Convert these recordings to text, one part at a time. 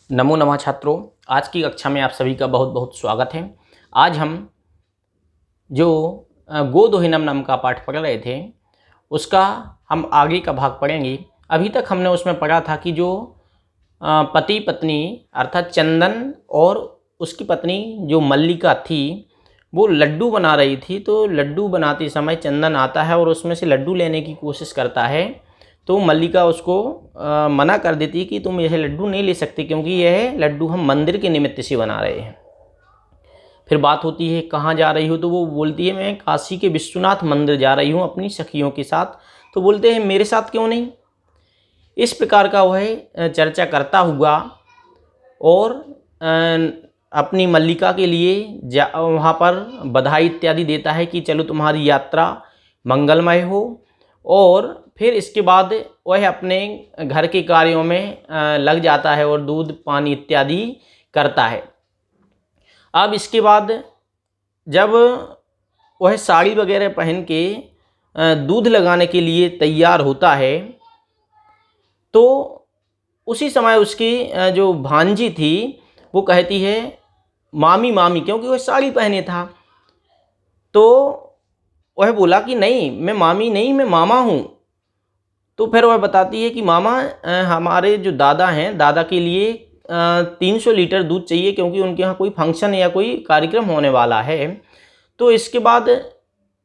नमो नमः छात्रों, आज की कक्षा में आप सभी का बहुत बहुत स्वागत है। आज हम जो गोदोहिनम नाम का पाठ पढ़ रहे थे उसका हम आगे का भाग पढ़ेंगे। अभी तक हमने उसमें पढ़ा था कि जो पति पत्नी अर्थात चंदन और उसकी पत्नी जो मल्लिका थी वो लड्डू बना रही थी। तो लड्डू बनाते समय चंदन आता है और उसमें से लड्डू लेने की कोशिश करता है, तो मल्लिका उसको मना कर देती है कि तुम यह लड्डू नहीं ले सकते क्योंकि यह लड्डू हम मंदिर के निमित्त से बना रहे हैं। फिर बात होती है कहाँ जा रही हो, तो वो बोलती है मैं काशी के विश्वनाथ मंदिर जा रही हूँ अपनी सखियों के साथ। तो बोलते हैं मेरे साथ क्यों नहीं। इस प्रकार का वह चर्चा करता हुआ और अपनी मल्लिका के लिए वहाँ पर बधाई इत्यादि देता है कि चलो तुम्हारी यात्रा मंगलमय हो। और फिर इसके बाद वह अपने घर के कार्यों में लग जाता है और दूध पानी इत्यादि करता है। अब इसके बाद जब वह साड़ी वगैरह पहन के दूध लगाने के लिए तैयार होता है तो उसी समय उसकी जो भांजी थी वो कहती है मामी मामी, क्योंकि वह साड़ी पहने था। तो वह बोला कि नहीं मैं मामी नहीं मैं मामा हूँ। तो फिर वह बताती है कि मामा हमारे जो दादा हैं दादा के लिए 300 लीटर दूध चाहिए क्योंकि उनके यहाँ कोई फंक्शन या कोई कार्यक्रम होने वाला है। तो इसके बाद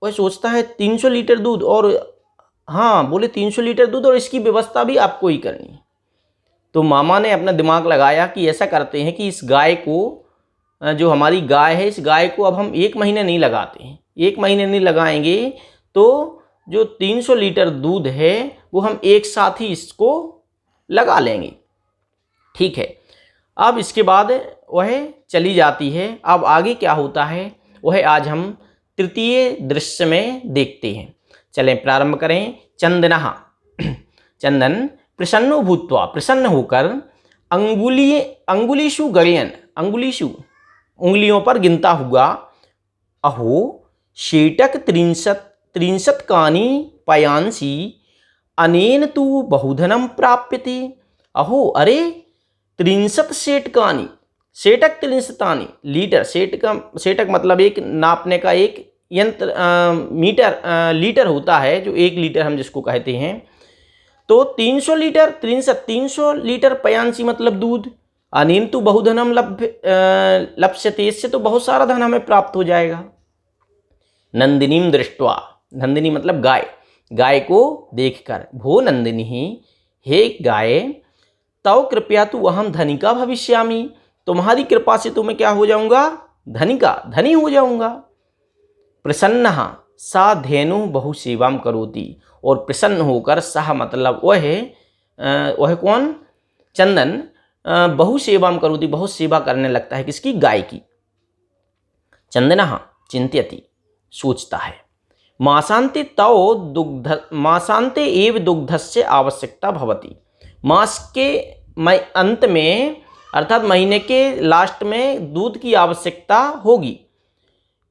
वह सोचता है 300 लीटर दूध, और हाँ बोले 300 लीटर दूध और इसकी व्यवस्था भी आपको ही करनी है। तो मामा ने अपना दिमाग लगाया कि ऐसा करते हैं कि इस गाय को, जो हमारी गाय है, इस गाय को अब हम 1 महीने नहीं लगाते हैं। 1 महीने नहीं लगाएंगे तो जो 300 लीटर दूध है वो हम एक साथ ही इसको लगा लेंगे। ठीक है। अब इसके बाद वह चली जाती है। अब आगे क्या होता है वह आज हम तृतीय दृश्य में देखते हैं। चलें प्रारंभ करें। चंदनः चंदन प्रसन्नो भूत्वा, प्रसन्न होकर अंगुलीषु गणयन्, अंगुलीषु उंगलियों पर गिनता हुआ, अहो षेटक त्रिंशत् कानि पयांसि अनेन तु बहुधनम प्राप्यते। अहो अरे 63 षेटकानि, षेटक 63 लीटर, षेटक मतलब एक नापने का एक यंत्र, मीटर लीटर होता है जो 1 लीटर हम जिसको कहते हैं। तो 300 लीटर 300 लीटर पयांसी मतलब दूध, अनेन तो बहुधनम लप्स्यते, इससे तो बहुत सारा धन हमें प्राप्त हो जाएगा। नंदिनीम दृष्ट्वा, नंदिनी मतलब गाय, गाय को देखकर, भो नंदिनी हे गाय तव कृपया तु अहम धनिका भविष्यामि, तुम्हारी कृपा से तो मैं क्या हो जाऊंगा, धनिका, धनी हो जाऊंगा। प्रसन्नः सा धेनु बहु सेवाम करोति, और प्रसन्न होकर सह मतलब वह कौन, चंदन, बहु सेवाम करोति, बहुत सेवा करने लगता है किसकी, गाय की। चंदनः चिंत्यति, सोचता है। मासांते एव दुग्धस्य आवश्यकता भवति, मास के अंत में अर्थात महीने के लास्ट में दूध की आवश्यकता होगी।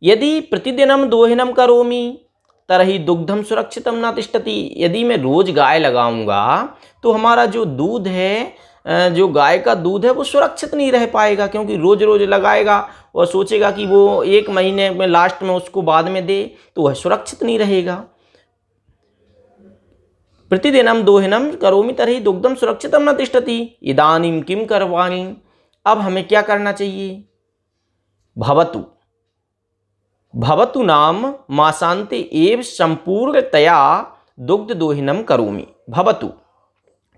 यदि प्रतिदिनम दोहिनम करोमि तरहि दुग्धम सुरक्षितम न तिष्ठति, यदि मैं रोज गाय लगाऊंगा तो हमारा जो दूध है, जो गाय का दूध है वो सुरक्षित नहीं रह पाएगा, क्योंकि रोज रोज लगाएगा और सोचेगा कि वो 1 महीने में लास्ट में उसको बाद में दे, तो वह सुरक्षित नहीं रहेगा। प्रतिदिनम दोहिनम करोमि तरहि दुग्धम सुरक्षितम न तिष्ठति, इदानीं किम करवाणि, अब हमें क्या करना चाहिए। भवतु, भवतु नाम मासांते एव संपूर्णतया दुग्ध दोहिनम करोमि, भवतु,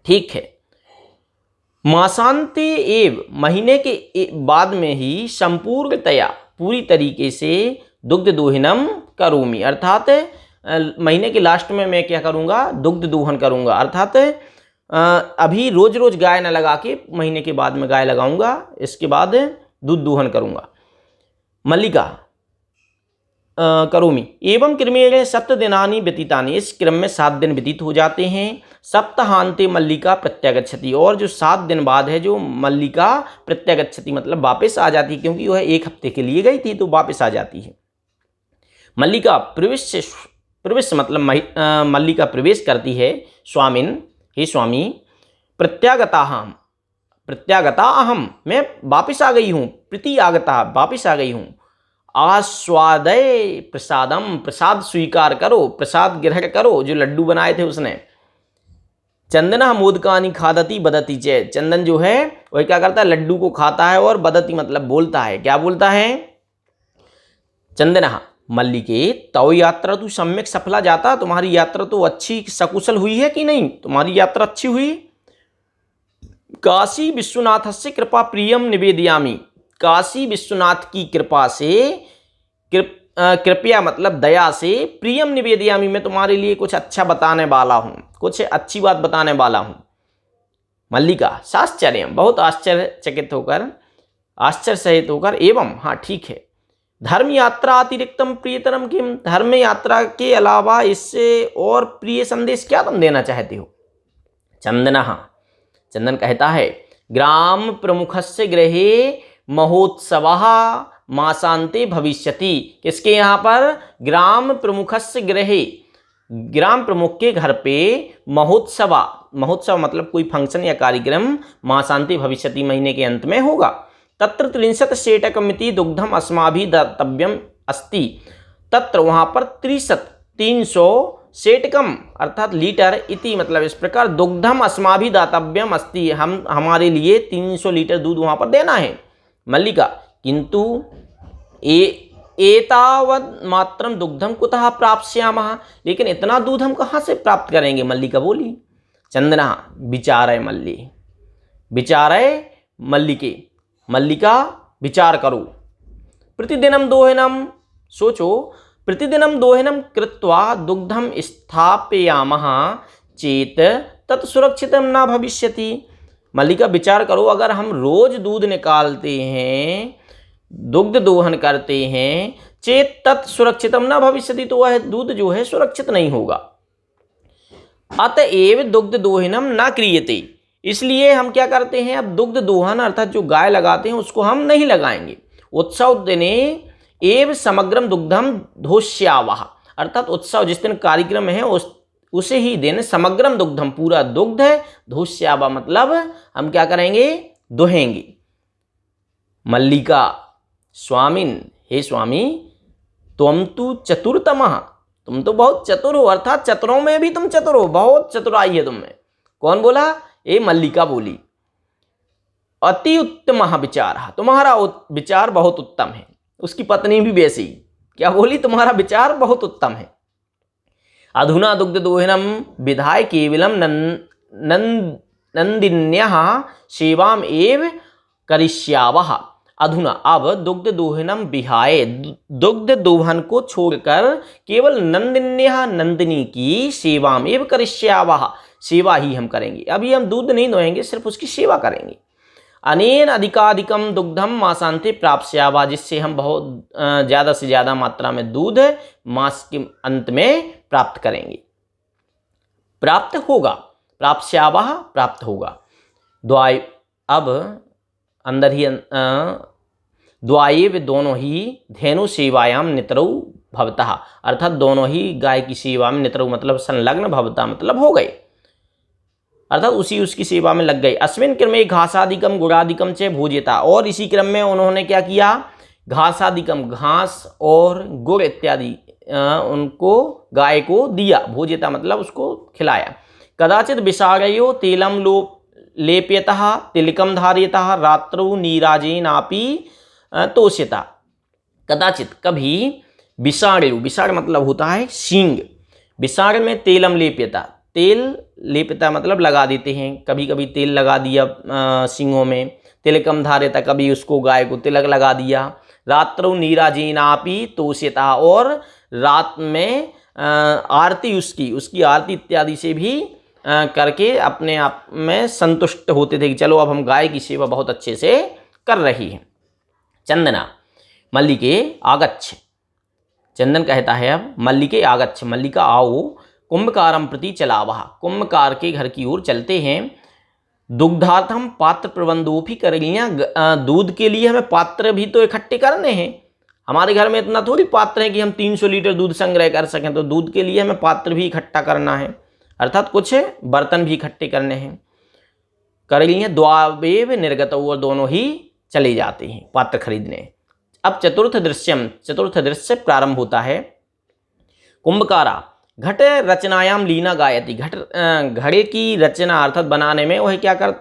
ठीक है, मासांते एव महीने के बाद में ही संपूर्णतया पूरी तरीके से दुग्ध दोहिनम करोमि, अर्थात महीने के लास्ट में मैं क्या करूँगा, दुग्ध दोहन करूँगा, अर्थात अभी रोज रोज गाय न लगा के महीने के बाद में गाय लगाऊंगा, इसके बाद दूध दोहन करूँगा। मल्लिका करोमि एवं क्रमेण 7 दिनानि व्यतीतानि, इस क्रम में 7 दिन व्यतीत हो जाते हैं। सप्ताहांते मल्लिका प्रत्यागच्छति, और जो 7 दिन बाद है जो मल्लिका प्रत्यागच्छति मतलब वापस आ जाती है, क्योंकि वह 1 हफ्ते के लिए गई थी तो वापस आ जाती है। मल्लिका प्रवेश मतलब मल्लिका प्रवेश करती है, स्वामिन हे स्वामी, प्रत्यागताहम प्रत्यागता अहम, मैं वापिस आ गई हूँ, प्रति आगता वापिस आ गई हूँ। आस्वादय प्रसादम, प्रसाद स्वीकार करो, प्रसाद ग्रहण करो, जो लड्डू बनाए थे उसने। चंदना मोदकानी खादती बदती च, चंदन जो है वह क्या करता है, लड्डू को खाता है, और बदती मतलब बोलता है, क्या बोलता है, चंदना मल्लिके तव यात्रा तू सम्यक सफला जाता, तुम्हारी यात्रा तो अच्छी सकुशल हुई है कि नहीं, तुम्हारी यात्रा अच्छी हुई। काशी विश्वनाथ से कृपा प्रियम निवेदयामी, काशी विश्वनाथ की कृपा से, कृपया मतलब दया से, प्रियम निवेदयामी मैं तुम्हारे लिए कुछ अच्छा बताने वाला हूँ, कुछ अच्छी बात बताने वाला हूँ। मल्लिका साश्चर्य, बहुत आश्चर्यचकित होकर, आश्चर्य सहित होकर, एवं हाँ ठीक है, धर्म यात्रा अतिरिक्तम प्रियतरम किम, धर्म यात्रा के अलावा इससे और प्रिय संदेश क्या तुम देना चाहते हो। चंदना, चंदन कहता है, ग्राम प्रमुखस्य गृहे महोत्सवः मासान्ते भविष्यति, किसके यहाँ पर, ग्राम प्रमुखस्य गृहे, ग्राम प्रमुख के घर पे महोत्सव, महोत्सव मतलब कोई फंक्शन या कार्यक्रम, मासान्ते भविष्यति महीने के अंत में होगा। तत्र 63 सेटकमिति दुग्धम अस्माभि दातव्यम अस्ति, तत्र वहाँ पर 300 सेटकम अर्थात लीटर, इति मतलब इस प्रकार, दुग्धम अस्माभि दातव्यम अस्ति, हम हमारे लिए 300 लीटर दूध वहाँ पर देना है। मल्लिका किंतु एतावद मात्रम दुग्धम कुतः प्राप्स्यामः, लेकिन इतना दूध हम कहाँ से प्राप्त करेंगे, मल्लिका बोली। चंदना विचारय मल्ली, विचारय मल्लिके, मल्लिका विचार करो। प्रतिदिनम दोहनम, सोचो, प्रतिदिनम दोहनम कृत्वा दुग्धम स्थापयामः चेत तत् सुरक्षितम न भविष्यति। मल्लिका विचार करो, अगर हम रोज दूध निकालते हैं, दुग्ध दोहन करते हैं, चेत तत् सुरक्षितम न भविष्यति, तो वह दूध जो है सुरक्षित नहीं होगा। अतएव दुग्ध दोहनम न क्रियते, इसलिए हम क्या करते हैं, अब दुग्ध दोहन अर्थात जो गाय लगाते हैं उसको हम नहीं लगाएंगे। उत्सव दिने एव समग्रम दुग्धम धोष्यावः, अर्थात उत्सव जिस दिन कार्यक्रम है उसे ही दिन समग्रम दुग्धम पूरा दुग्ध धोष्यावा मतलब हम क्या करेंगे, दोहेंगे। मल्लिका स्वामिन, हे स्वामी, तुम तो चतुरतमः, तुम तो बहुत चतुर हो, अर्थात चतुरों में भी तुम चतुर हो, बहुत चतुराई है तुम में। कौन बोला, ये मल्लिका बोली। अति उत्तम विचार, तुम्हारा विचार बहुत उत्तम है। उसकी पत्नी भी वैसी, क्या बोली, तुम्हारा विचार बहुत उत्तम है। अधुना दुग्ध दोहनम विधाय केवलम नंदिन्यः सेवाम एव करिष्यावः। अधुना अब दुग्ध दोहनम विहाय, दुग्ध दोहन को छोड़कर केवल नंदिन्यः नंदिनी की सेवाम एव करिष्यावः, सेवा ही हम करेंगे। अभी हम दूध नहीं दोहेंगे, सिर्फ उसकी सेवा करेंगे। अनेन अधिकाधिकम दुग्धम मासांते प्राप्स्यावा, जिससे हम बहुत ज़्यादा से ज़्यादा मात्रा में दूध मास के अंत में प्राप्त करेंगे, प्राप्त होगा, प्राप्स्यावा प्राप्त होगा। द्वाय, अब अंदर ही द्वायेव दोनों ही धेनु सेवायाम नितरौ भवतः, अर्थात दोनों ही गाय की सेवा में, नितरौ मतलब संलग्न, भवता मतलब हो गए, अर्थात उसकी सेवा में लग गए। अस्मिन क्रमे घासादिकम गुड़ादिकम च भोज्यता, और इसी क्रम में उन्होंने क्या किया, घासादिकम घास और गुड़ इत्यादि उनको गाय को दिया, भोज्यता मतलब उसको खिलाया। कदाचित विषागयो तेलम लेप्यतः तिलकम धार्यतः रात्रौ नीराजेनापि तोष्यता। कदाचित कभी विषागयो, विषाग मतलब होता है सींग, विषाग में तेलम लेप्यता, तेल लेपता मतलब लगा देते हैं, कभी कभी तेल लगा दिया सींगों में। तिलकम धार्यता, कभी उसको गाय को तिलक लगा दिया। रात्रौ नीराजेनापि तोष्यता, और रात में आरती उसकी आरती इत्यादि से भी करके अपने आप में संतुष्ट होते थे कि चलो अब हम गाय की सेवा बहुत अच्छे से कर रही हैं। चंदना मल्लिके आगच्छ, चंदन कहता है अब मल्लिके आगच्छ, मल्लिका आओ, कुंभकारम प्रति चलावः, कुंभकार के घर की ओर चलते हैं। दुग्धार्थम पात्र प्रबंधोपि करेलियाँ, दूध के लिए हमें पात्र भी तो इकट्ठे करने हैं, हमारे घर में इतना थोड़ी पात्र है कि हम 300 लीटर दूध संग्रह कर सकें, तो दूध के लिए हमें पात्र भी इकट्ठा करना है, अर्थात कुछ बर्तन भी इकट्ठे करने हैं। कर लिए द्वावेव निर्गत, और दोनों ही चले जाते हैं पात्र खरीदने। अब चतुर्थ दृश्य प्रारंभ होता है। कुंभकारा घट रचनायाम लीना गायति, घड़े की रचना अर्थात बनाने में वह क्या कर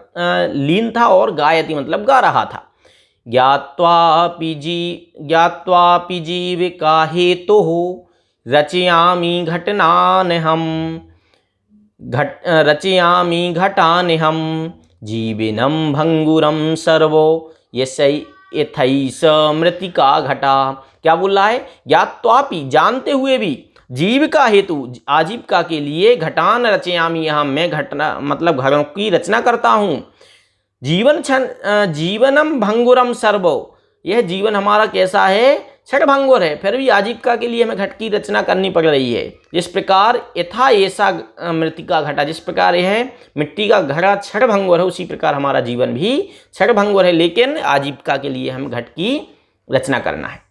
लीन था, और गायति मतलब गा रहा था। ज्ञात्वापि जीविका हेतुः रचयामि घटनानहम्, रचयामि घटानहम् जीविनं भंगुरम सर्वो यथैष मृतिका घटा। क्या बोल रहा है? ज्ञात्वापि जानते हुए भी, जीविका हेतु आजीविका के लिए, घटान रचयामि यहाँ मैं घटना मतलब घरों की रचना करता हूँ। जीवनम भंगुरम सर्वो, यह जीवन हमारा कैसा है? क्षणभंगुर है, फिर भी आजीविका के लिए हमें घट की रचना करनी पड़ रही है। जिस प्रकार यथा ऐसा मृतिका घटा, जिस प्रकार यह मिट्टी का घड़ा क्षणभंगुर है, उसी प्रकार हमारा जीवन भी क्षणभंगुर है, लेकिन आजीविका के लिए हमें घट की रचना करना है।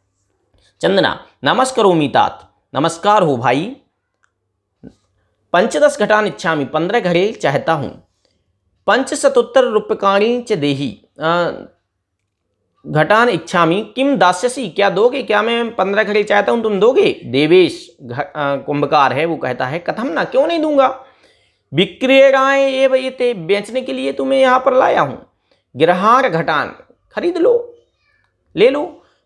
चंदना नमस्करोमि तात, नमस्कार हो भाई। पंचदश घटान इच्छामि, 15 घड़े चाहता हूँ। पंचशतोत्तर रूप्यकाणि च देहि, घटान इच्छामि किम दास्यसि, क्या दोगे? क्या मैं 15 घड़े चाहता हूँ, तुम दोगे? देवेश कुंभकार है, वो कहता है कथम ना, क्यों नहीं दूंगा। विक्रयणाय एव एते, बेचने के लिए तुम्हें यहाँ पर लाया हूँ। गृहार घटान, खरीद लो, ले लो।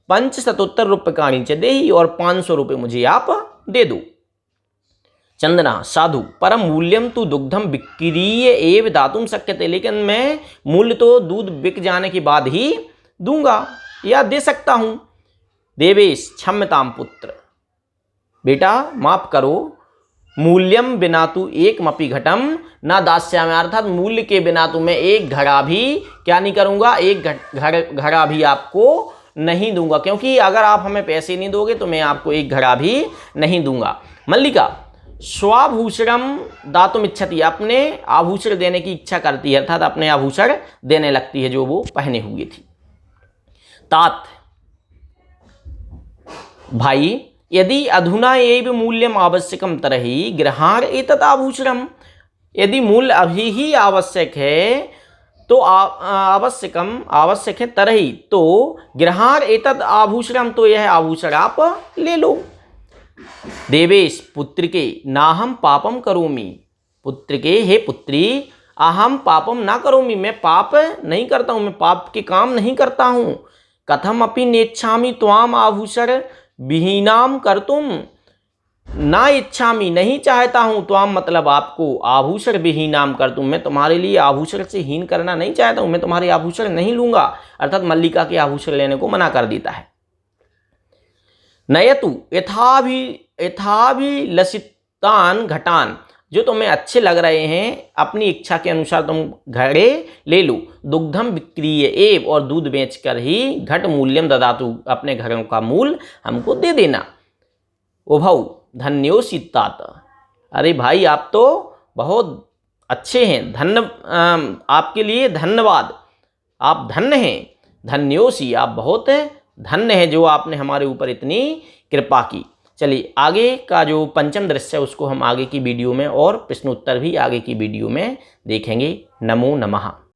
पंचशतोत्तर रूप्यकाणि च देहि, और 500 रुपये मुझे आप दे दो। चंदना साधु परम मूल्यम तु दुग्धम विक्रीय एव दातुम शक्यते, लेकिन मैं मूल्य तो दूध बिक जाने के बाद ही दूंगा या दे सकता हूं। देवेश क्षम्यताम पुत्र, बेटा माफ करो। मूल्यम बिना तु एकमपि घटम न दास्यामि, अर्थात मूल्य के बिना तो मैं एक घड़ा भी क्या नहीं करूंगा, एक घड़ा भी आपको नहीं दूंगा, क्योंकि अगर आप हमें पैसे नहीं दोगे तो मैं आपको एक घड़ा भी नहीं दूंगा। मल्लिका स्वाभूषणम दातुम इच्छति, अपने आभूषण देने की इच्छा करती है, अर्थात अपने आभूषण देने लगती है जो वो पहने हुए थी। तात भाई यदि अधुना एव मूल्यम आवश्यकम तरहि गृहाण एतत् आभूषणम, यदि मूल्य अभी ही आवश्यक है तो आवश्यक है तरहि, तो गृहाण एतत् आभूषणम, तो यह आभूषण आप ले लो। देवेश पुत्र के नाहम पापम करोमि, पुत्र के हे पुत्री अहम पापम ना करोमि, मैं पाप नहीं करता हूँ, मैं पाप के काम नहीं करता हूँ। कथम अपि नेच्छामि त्वाम आभूषण विहीनाम कर्तुम, ना इच्छामि नहीं चाहता हूँ, त्वाम मतलब आपको, आभूषण विहीनाम कर्तुम मैं तुम्हारे लिए आभूषण से हीन करना नहीं चाहता हूँ, मैं तुम्हारे आभूषण नहीं लूंगा, अर्थात मल्लिका के आभूषण लेने को मना कर देता है। नयतु यथाभिलषितान घटान, जो तुम्हें अच्छे लग रहे हैं अपनी इच्छा के अनुसार तुम घड़े ले लो। दुग्धम विक्रीय एव, और दूध बेचकर ही घट मूल्यम ददातु, अपने घरों का मूल हमको दे देना। उभौ धन्योसि तात, अरे भाई आप तो बहुत अच्छे हैं, आपके लिए धन्यवाद, आप धन्य हैं। धन्योसि, आप बहुत धन्य है जो आपने हमारे ऊपर इतनी कृपा की। चलिए आगे का जो पंचम दृश्य है उसको हम आगे की वीडियो में, और प्रश्नोत्तर भी आगे की वीडियो में देखेंगे। नमो नमः।